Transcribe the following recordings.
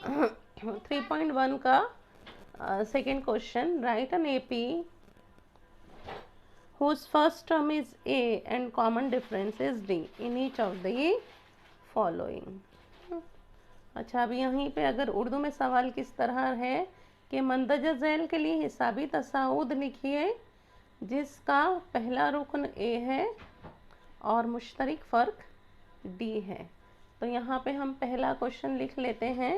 3.1 का second question, right an AP whose first term is A and common difference is D in each of the following। अच्छा, अब यहीं पे अगर उर्दू में सवाल किस तरह है कि मंदजा झैल के लिए हिसाबी तसाउद लिखिए जिसका पहला रुकन A है और मुश्तरक फ़र्क D है। तो यहाँ पे हम पहला क्वेश्चन लिख लेते हैं।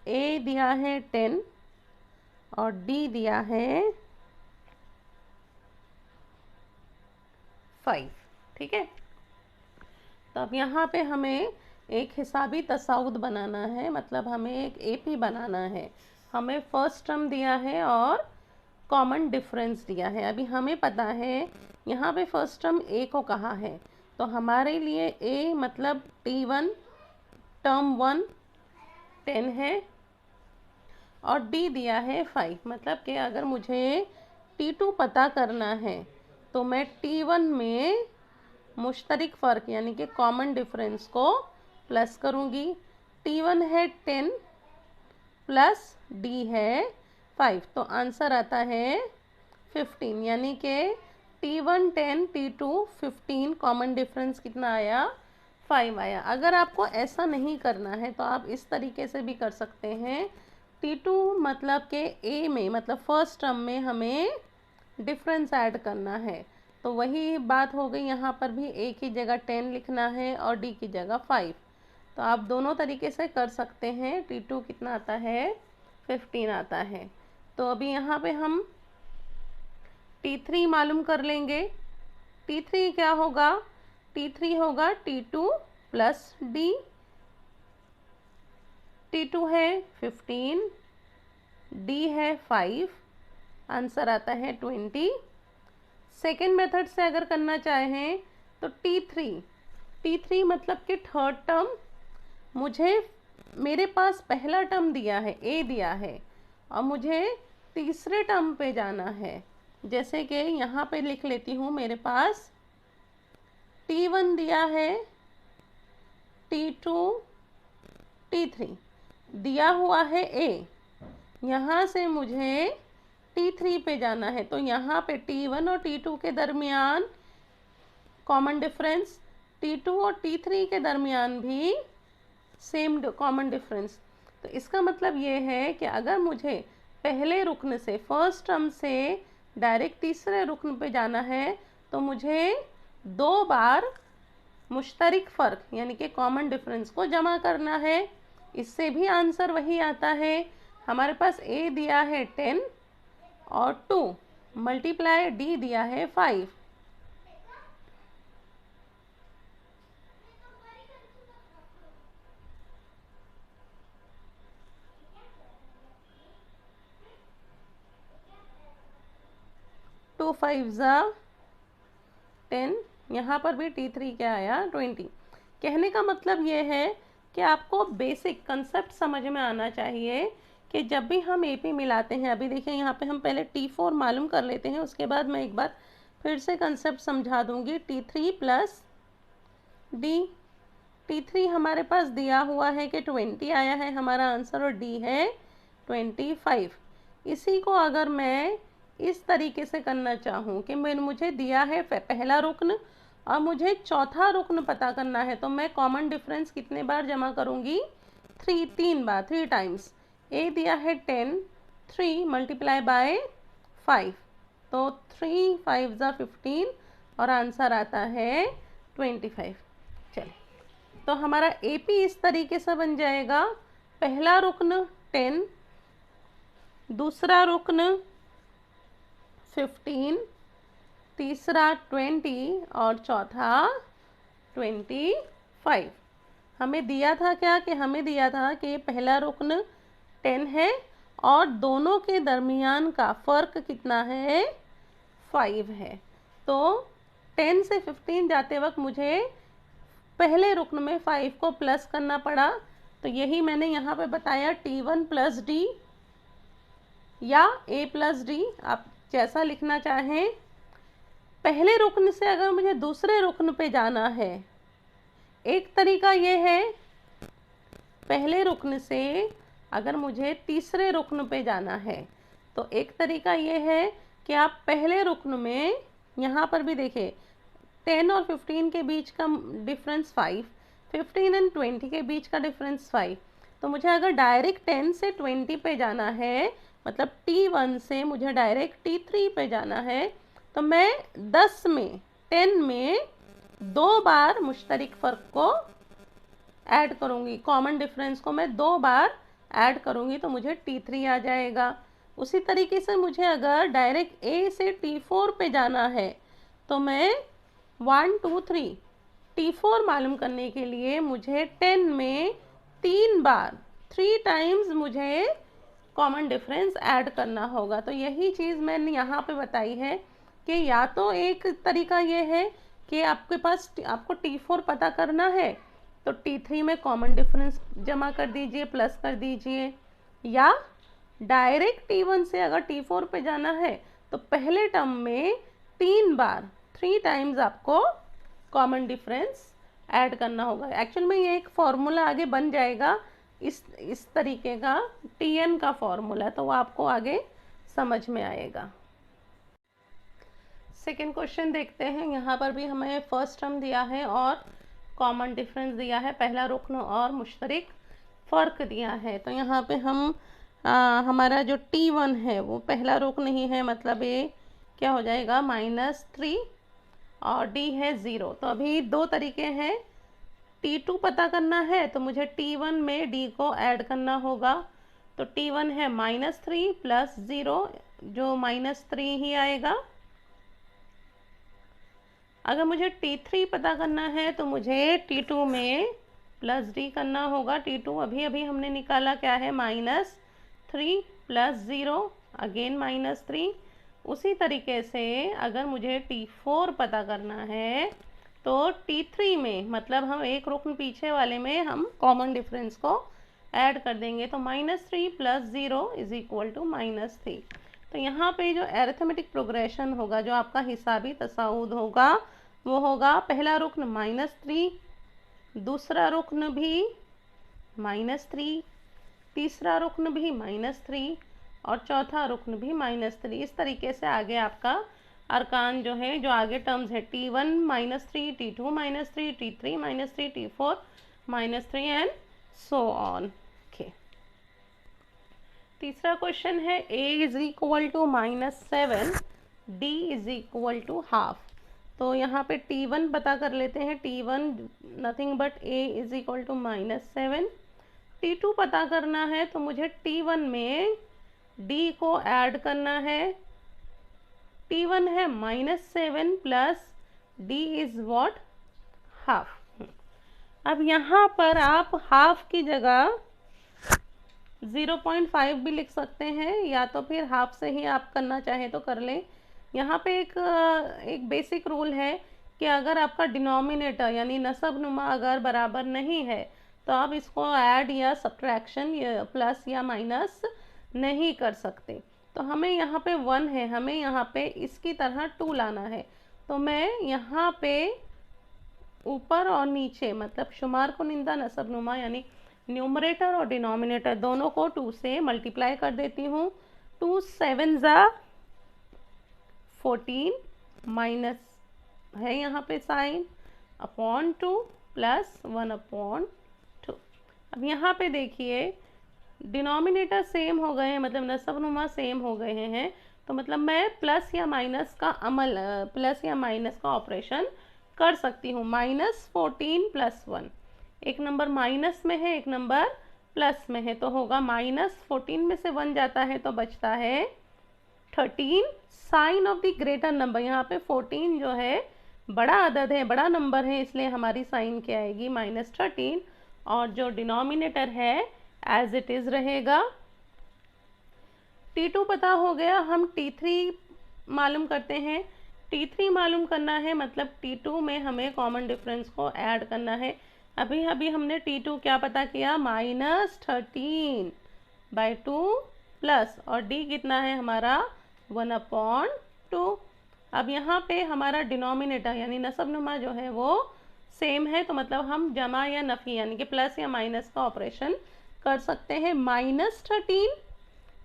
A दिया है 10 और D दिया है 5, ठीक है। तो अब यहाँ पे हमें एक हिसाबी तसाउद बनाना है, मतलब हमें एक एपी बनाना है। हमें फर्स्ट टर्म दिया है और कॉमन डिफरेंस दिया है। अभी हमें पता है यहाँ पे फर्स्ट टर्म ए को कहा है, तो हमारे लिए ए मतलब T1 टर्म 1 10 है और डी दिया है 5। मतलब कि अगर मुझे T2 पता करना है तो मैं T1 में मुश्तरक फ़र्क यानी कि कॉमन डिफरेंस को प्लस करूँगी। T1 है 10 प्लस D है 5, तो आंसर आता है 15। यानी कि T1 10, T2 15, कॉमन डिफरेंस कितना आया 5 आया। अगर आपको ऐसा नहीं करना है तो आप इस तरीके से भी कर सकते हैं। T2 मतलब के A में मतलब फर्स्ट टर्म में हमें डिफरेंस ऐड करना है, तो वही बात हो गई। यहाँ पर भी A की जगह 10 लिखना है और D की जगह 5। तो आप दोनों तरीके से कर सकते हैं। T2 कितना आता है 15 आता है। तो अभी यहाँ पे हम T3 मालूम कर लेंगे। T3 क्या होगा? T3 होगा T2 प्लस D। T2 है 15, D है 5, आंसर आता है 20। सेकेंड मेथड से अगर करना चाहें तो T3 मतलब कि थर्ड टर्म, मुझे मेरे पास पहला टर्म दिया है A दिया है और मुझे तीसरे टर्म पे जाना है। जैसे कि यहाँ पे लिख लेती हूँ, मेरे पास T1 दिया है, T2, T3 दिया हुआ है A। यहाँ से मुझे T3 पे जाना है, तो यहाँ पे T1 और T2 के दरमियान कॉमन डिफरेंस, T2 और T3 के दरमियान भी सेम कॉमन डिफरेंस। तो इसका मतलब ये है कि अगर मुझे पहले रुकन से फर्स्ट टर्म से डायरेक्ट तीसरे रुकन पे जाना है तो मुझे 2 बार मुश्तरक फ़र्क यानी कि कॉमन डिफरेंस को जमा करना है। इससे भी आंसर वही आता है। हमारे पास A दिया है 10 और 2 मल्टीप्लाई D दिया है 5। टू 5 ज़ा 10, यहाँ पर भी T3 क्या आया 20। कहने का मतलब ये है कि आपको बेसिक कंसेप्ट समझ में आना चाहिए कि जब भी हम एपी मिलाते हैं। अभी देखिए यहाँ पे हम पहले T4 मालूम कर लेते हैं, उसके बाद मैं एक बार फिर से कंसेप्ट समझा दूंगी। T3 प्लस D, T3 हमारे पास दिया हुआ है कि 20 आया है हमारा आंसर और D है 25। इसी को अगर मैं इस तरीके से करना चाहूँ कि मुझे दिया है पहला रुकन और मुझे चौथा रुकन पता करना है, तो मैं कॉमन डिफरेंस कितने बार जमा करूँगी? 3 बार, 3 टाइम्स। A दिया है 10, 3 मल्टीप्लाई बाय 5, तो 3 5 ज़ा 15 और आंसर आता है 25। चलिए, तो हमारा एपी इस तरीके से बन जाएगा। पहला रुकन 10, दूसरा रुकन 15, तीसरा 20 और चौथा 25। हमें दिया था क्या कि हमें दिया था कि पहला रुकन 10 है और दोनों के दरमियान का फ़र्क कितना है? 5 है। तो 10 से 15 जाते वक्त मुझे पहले रुकन में 5 को प्लस करना पड़ा, तो यही मैंने यहाँ पे बताया T1 प्लस D या A प्लस D, आप जैसा लिखना चाहें। पहले रुकन से अगर मुझे दूसरे रुकन पे जाना है, एक तरीका ये है, पहले रुकन से अगर मुझे तीसरे रुकन पे जाना है तो एक तरीका ये है कि आप पहले रुकन में, यहाँ पर भी देखिए 10 और 15 के बीच का डिफरेंस 5, 15 एंड 20 के बीच का डिफरेंस 5। तो मुझे अगर डायरेक्ट 10 से 20 पे जाना है, मतलब T1 से मुझे डायरेक्ट T3 पे जाना है, तो मैं 10 में 2 बार मुश्तरिक फ़र्क को ऐड करूँगी, कॉमन डिफरेंस को मैं 2 बार ऐड करूँगी तो मुझे T3 आ जाएगा। उसी तरीके से मुझे अगर डायरेक्ट A से T4 पे जाना है तो मैं 1 2 3 T4 मालूम करने के लिए मुझे 10 में 3 बार 3 टाइम्स मुझे कॉमन डिफरेंस ऐड करना होगा। तो यही चीज़ मैंने यहाँ पे बताई है कि या तो एक तरीका ये है कि आपको T4 पता करना है तो T3 में कॉमन डिफरेंस जमा कर दीजिए, प्लस कर दीजिए, या डायरेक्ट T1 से अगर T4 पे जाना है तो पहले टर्म में 3 टाइम्स आपको कॉमन डिफरेंस ऐड करना होगा। एक्चुअल में ये एक फॉर्मूला आगे बन जाएगा इस तरीके का, TN का फॉर्मूला, तो वो आपको आगे समझ में आएगा। सेकेंड क्वेश्चन देखते हैं। यहाँ पर भी हमें फर्स्ट टर्म दिया है और कॉमन डिफरेंस दिया है, पहला रुकन और मुश्तरिक फ़र्क दिया है। तो यहाँ पे हम हमारा जो T1 है वो पहला रुकन ही है, मतलब ये क्या हो जाएगा -3 और D है 0। तो अभी 2 तरीके हैं, T2 पता करना है तो मुझे T1 में D को ऐड करना होगा। तो T1 है -3 प्लस 0, जो -3 ही आएगा। अगर मुझे T3 पता करना है तो मुझे T2 में प्लस D करना होगा। T2 अभी हमने निकाला क्या है, -3 प्लस 0, अगेन -3। उसी तरीके से अगर मुझे T4 पता करना है तो T3 में, मतलब हम एक रुकन पीछे वाले में हम कॉमन डिफरेंस को ऐड कर देंगे, तो -3 प्लस 0 इज इक्वल टू -3। तो यहाँ पे जो अरिथमेटिक प्रोग्रेशन होगा, जो आपका हिसाबी तसाउद होगा, वो होगा पहला रुकन -3, दूसरा रुकन भी -3, तीसरा रुकन भी -3 और चौथा रुकन भी -3। इस तरीके से आगे आपका अरकान जो है, जो आगे टर्म्स है, T1 -3, T2 -3, T3 -3, T4 -3 and so on. Okay, तीसरा क्वेश्चन है A is equal to -7, D is equal to half. तो यहाँ पे T1 पता कर लेते हैं। T1 nothing but A is equal to -7। T2 पता करना है तो मुझे T1 में D को ऐड करना है। T1 है -7 plus D is what, half. अब यहाँ पर आप हाफ की जगह 0.5 भी लिख सकते हैं, या तो फिर हाफ से ही आप करना चाहें तो कर लें। यहाँ पे एक बेसिक रूल है कि अगर आपका डिनोमिनेटर यानी नसब नुमा अगर बराबर नहीं है तो आप इसको ऐड या सब्ट्रैक्शन या प्लस या माइनस नहीं कर सकते। तो हमें यहाँ पे 1 है, हमें यहाँ पे इसकी तरह 2 लाना है। तो मैं यहाँ पे ऊपर और नीचे, मतलब शुमार कुनिंदा नसब नुमा यानी न्यूमरेटर और डिनोमिनेटर दोनों को 2 से मल्टीप्लाई कर देती हूँ। 2 7 ज़ा 14 माइनस है यहाँ पे साइन अपॉन 2 प्लस 1/2। अब यहाँ पे देखिए डिनोमिनेटर सेम हो गए हैं, मतलब नसब नुमा सेम हो गए हैं, तो मतलब मैं प्लस या माइनस का अमल, प्लस या माइनस का ऑपरेशन कर सकती हूँ। -14 प्लस 1, एक नंबर माइनस में है, एक नंबर प्लस में है, तो होगा -14 में से 1 जाता है तो बचता है 13। Sign of the greater number, यहाँ पे 14 जो है बड़ा अदद है, बड़ा नंबर है, इसलिए हमारी साइन क्या आएगी, -13, और जो डिनोमिनेटर है एज इट इज़ रहेगा। T2 पता हो गया, हम T3 मालूम करते हैं। T3 मालूम करना है, मतलब T2 में हमें कॉमन डिफरेंस को ऐड करना है। अभी हमने T2 क्या पता किया, -13/2 प्लस, और D कितना है हमारा 1/2। अब यहाँ पे हमारा डिनोमिनेटर यानी नसबनुमा जो है वो सेम है, तो मतलब हम जमा या नफ़ी यानी कि प्लस या माइनस का ऑपरेशन कर सकते हैं। -13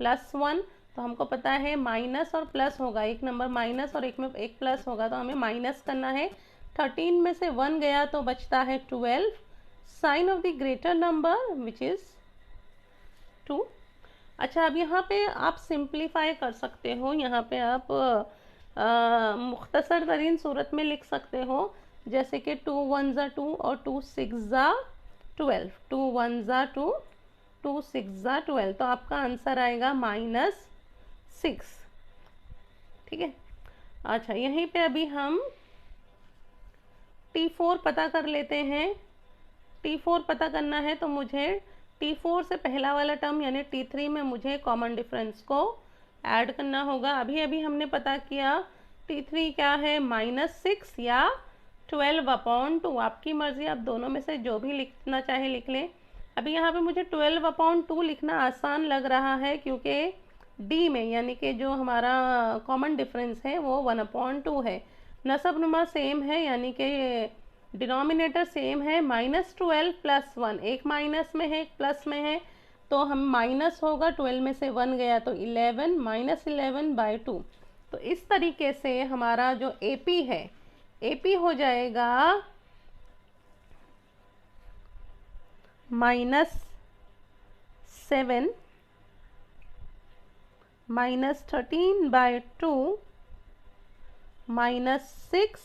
+ 1, तो हमको पता है माइनस और प्लस होगा, एक नंबर माइनस और एक में एक प्लस होगा, तो हमें माइनस करना है। 13 में से 1 गया तो बचता है 12। Sign of the greater number which is 2। अच्छा, अब यहाँ पे आप सिंप्लीफाई कर सकते हो, यहाँ पे आप मुख्तसर तरीन सूरत में लिख सकते हो, जैसे कि 2 1 ज़ा 2 और 2 6 ज़ा 12, 2 1 ज़ा 2, 2 6 ज़ा 12, तो आपका आंसर आएगा -6। ठीक है। अच्छा, यहीं पे अभी हम T4 पता कर लेते हैं। T4 पता करना है तो मुझे T4 से पहला वाला टर्म यानी T3 में मुझे कॉमन डिफरेंस को ऐड करना होगा। अभी अभी हमने पता किया T3 क्या है, -6 या 12/2। आपकी मर्ज़ी, आप दोनों में से जो भी लिखना चाहे लिख लें। अभी यहाँ पे मुझे 12/2 लिखना आसान लग रहा है, क्योंकि D में यानी कि जो हमारा कॉमन डिफरेंस है वो 1/2 है। नसबनुमा सेम है यानी कि डिनोमिनेटर सेम है। -12 + 1, एक माइनस में है एक प्लस में है, तो हम माइनस होगा, 12 में से 1 गया तो 11, -11/2। तो इस तरीके से हमारा जो AP है, AP हो जाएगा -7 -13/2 -6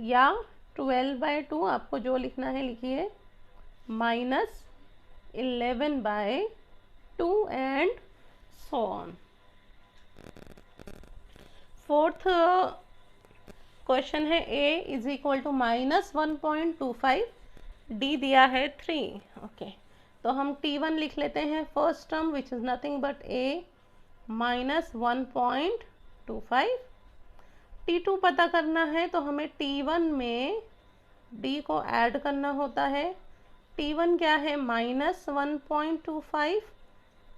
या 12/2, आपको जो लिखना है लिखिए, -11/2 and so on. Fourth question है A = -1.25, D दिया है 3। ओके, तो हम T1 लिख लेते हैं, first term which is nothing but A -1.25। T2 पता करना है तो हमें T1 में D को ऐड करना होता है। T1 क्या है, -1.25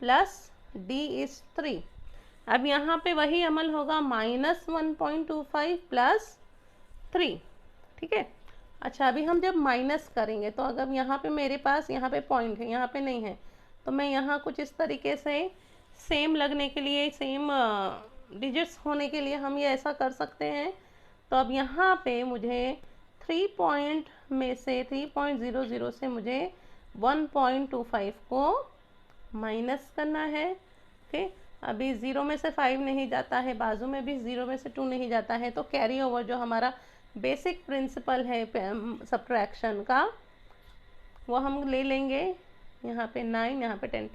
प्लस D इज़ 3। अब यहाँ पे वही अमल होगा, -1.25 + 3। ठीक है। अच्छा, अभी हम जब माइनस करेंगे तो अगर यहाँ पे मेरे पास यहाँ पे पॉइंट है, यहाँ पे नहीं है, तो मैं यहाँ कुछ इस तरीके से सेम लगने के लिए, सेम डिजिट्स होने के लिए हम ये ऐसा कर सकते हैं। तो अब यहाँ पे मुझे 3 पॉइंट में से 3.00 से मुझे 1.25 को माइनस करना है। ओके, अभी 0 में से 5 नहीं जाता है, बाजू में भी 0 में से 2 नहीं जाता है, तो कैरी ओवर जो हमारा बेसिक प्रिंसिपल है सब्ट्रैक्शन का, वो हम ले लेंगे। यहाँ पे 9, यहाँ पे 10,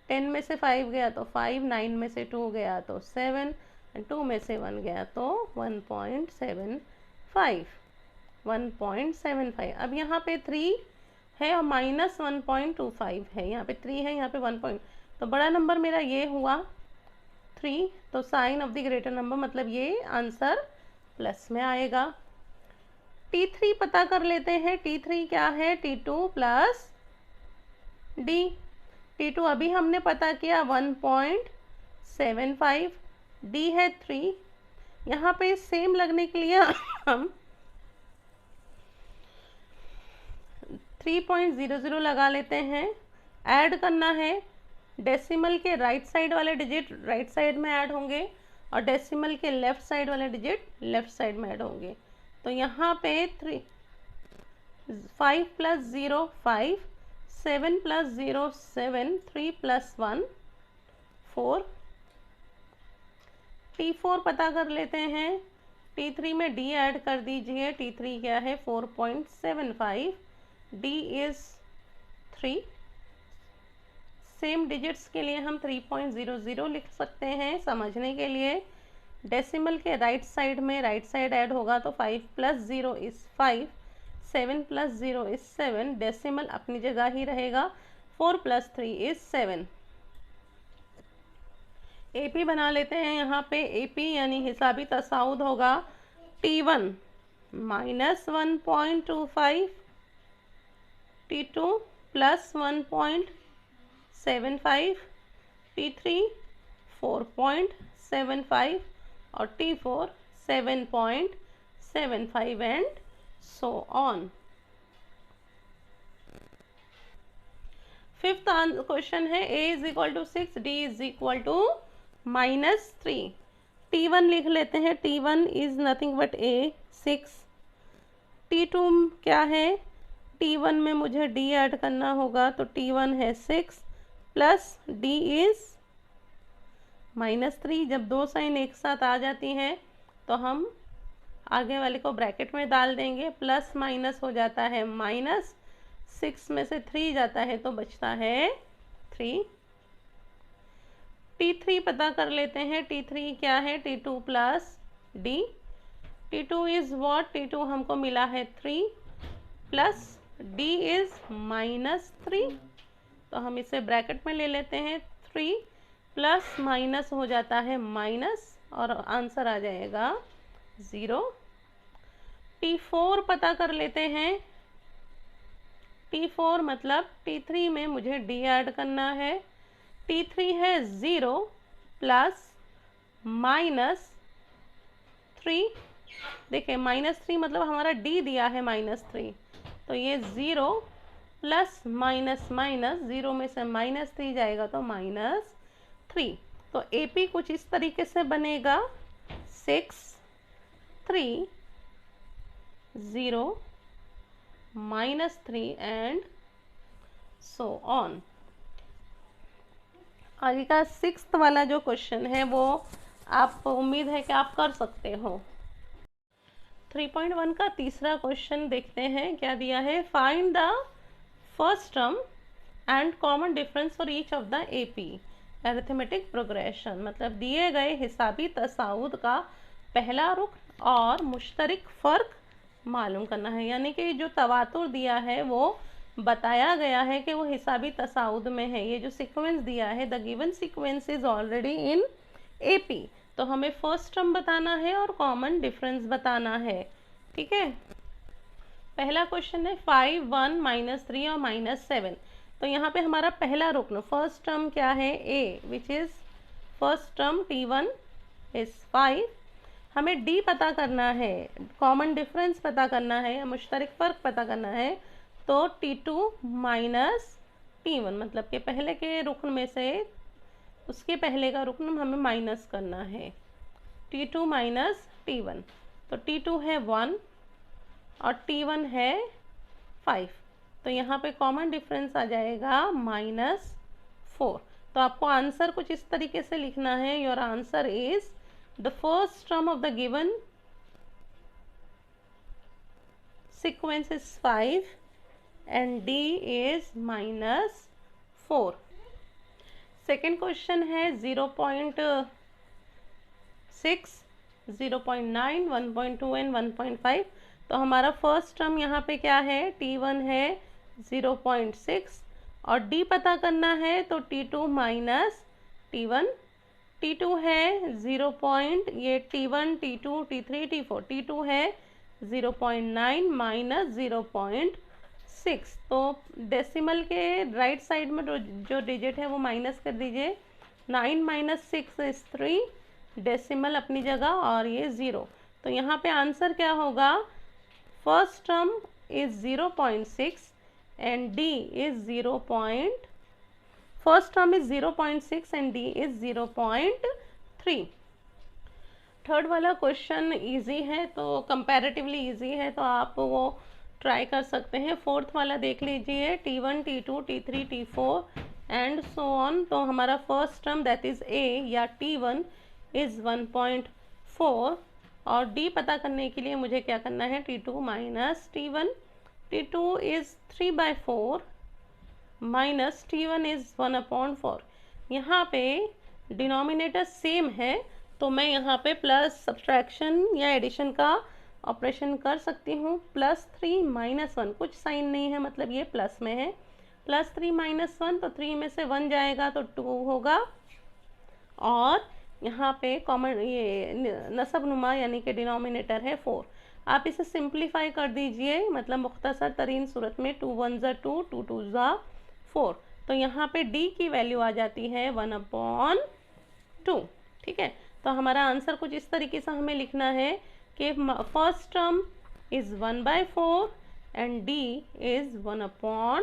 10 में से 5 गया तो 5, 9 में से 2 गया तो 7, 2 में से 1 गया तो 1.75, 1.75। अब यहाँ पे 3 है और -1.25 है, यहाँ पे 3 है, यहाँ पे 1 तो बड़ा नंबर मेरा ये हुआ 3, तो sign of the greater number मतलब ये आंसर प्लस में आएगा। T3 पता कर लेते हैं, T3 क्या है, T2 + D। T2 अभी हमने पता किया 1.75, D है 3। यहाँ पे सेम लगने के लिए हम 3.00 लगा लेते हैं। ऐड करना है, डेसिमल के राइट साइड वाले डिजिट राइट साइड में ऐड होंगे और डेसिमल के लेफ़्ट साइड वाले डिजिट लेफ़्ट साइड में ऐड होंगे। तो यहाँ पे 5 + 0 5, 7 + 0 7, 3 + 1 4। T4 पता कर लेते हैं, T3 में D ऐड कर दीजिए। T3 क्या है, 4.75, D इज़ 3। सेम डिजिट्स के लिए हम 3.00 लिख सकते हैं। समझने के लिए डेसिमल के राइट साइड में राइट साइड ऐड होगा तो 5 + 0 इज़ 5, 7 + 0 इज़ 7, डेसिमल अपनी जगह ही रहेगा, 4 + 3 इज़ 7। AP बना लेते हैं। यहाँ पे AP यानी हिसाबी तसाउद होगा T1 -1.25, T2 + 1.75, T3 4.75, और T4 7.75 and so on. Fifth question है a is equal to 6, d is equal to -3। T1 लिख लेते हैं, T1 is nothing but a 6। T2 क्या है, T1 में मुझे d ऐड करना होगा, तो T1 है 6 प्लस d इज -3। जब दो साइन एक साथ आ जाती हैं तो हम आगे वाले को ब्रैकेट में डाल देंगे, प्लस माइनस हो जाता है माइनस, 6 में से 3 जाता है तो बचता है 3। T3 पता कर लेते हैं, T3 क्या है, T2 plus D। T2 is what, T2 हमको मिला है 3 प्लस D इज -3, तो हम इसे ब्रैकेट में ले लेते हैं, 3 प्लस माइनस हो जाता है माइनस और आंसर आ जाएगा 0। T4 पता कर लेते हैं, T4 मतलब T3 में मुझे D ऐड करना है। T3 है 0 प्लस -3, देखिए -3 मतलब हमारा D दिया है -3, तो ये 0 प्लस माइनस माइनस, 0 में से -3 जाएगा तो -3। तो AP कुछ इस तरीके से बनेगा, 6 3 0 -3 एंड सो ऑन। आगे का 6th वाला जो क्वेश्चन है वो आप उम्मीद है कि आप कर सकते हो। 3.1 का तीसरा क्वेश्चन देखते हैं क्या दिया है, find the first term and common difference for each of the AP arithmetic progression. मतलब दिए गए हिसाबी तसाउद का पहला रुकन और मुश्तरक फ़र्क मालूम करना है। यानी कि जो तवातुर दिया है वो बताया गया है कि वो हिसाबी तसाउद में है। ये जो सीक्वेंस दिया है, the given sequence is already in AP, तो हमें फर्स्ट टर्म बताना है और कॉमन डिफरेंस बताना है। ठीक है, पहला क्वेश्चन है 5 1 -3 और -7। तो यहाँ पे हमारा पहला रुकन फर्स्ट टर्म क्या है, A, which is first term T1 is 5। हमें D पता करना है, कॉमन डिफरेंस पता करना है या मुश्तरक फ़र्क पता करना है, तो T2 माइनस T1 मतलब कि पहले के रुकन में से उसके पहले का रुकन हमें माइनस करना है, T2 माइनस T1। तो T2 है 1 और T1 है 5, तो यहाँ पे कॉमन डिफरेंस आ जाएगा -4। तो आपको आंसर कुछ इस तरीके से लिखना है, your answer is the first term of the given sequence is 5 and D is -4। Second question है 0.6 0.9 1.2 एंड 1.5। तो हमारा फर्स्ट टर्म यहाँ पे क्या है, T1 है 0.6 और D पता करना है, तो T2 माइनस T1। T2 है 0. ये T1 T2 T3 T4, T2 है 0.9 माइनस 0.6। तो डेसिमल के राइट साइड में जो डिजिट है वो माइनस कर दीजिए, 9 माइनस 6 इज 3, डेसिमल अपनी जगह और ये 0। तो यहाँ पे आंसर क्या होगा, first term is 0.6 and D is 0. First term is 0.6 and D is 0.3। Third वाला क्वेश्चन इजी है, तो कंपैरेटिवली इजी है, तो आप वो ट्राई कर सकते हैं। फोर्थ वाला देख लीजिए, T1 T2 T3 T4 and so on. तो हमारा first term that is A या T1 इज 1.4 और D पता करने के लिए मुझे क्या करना है, T2 minus T1। T2 is 3/4 minus T1 is 1/4। यहाँ पे डिनोमिनेटर सेम है, तो मैं यहाँ पे प्लस सब्सट्रैक्शन या एडिशन का ऑपरेशन कर सकती हूँ। +3 -1, कुछ साइन नहीं है मतलब ये प्लस में है, +3 -1, तो 3 में से 1 जाएगा तो 2 होगा। और यहाँ पे कॉमन ये नसब नुमा यानी कि डिनोमिनेटर है 4। आप इसे सिंप्लीफाई कर दीजिए, मतलब मुख्तसर तरीन सूरत में 2 1 ज़ा 2 2 2 ज़ा 4। तो यहाँ पे D की वैल्यू आ जाती है 1/2। ठीक है, तो तो हमारा आंसर कुछ इस तरीके से हमें लिखना है कि first term is 1/4 and D is 1/4।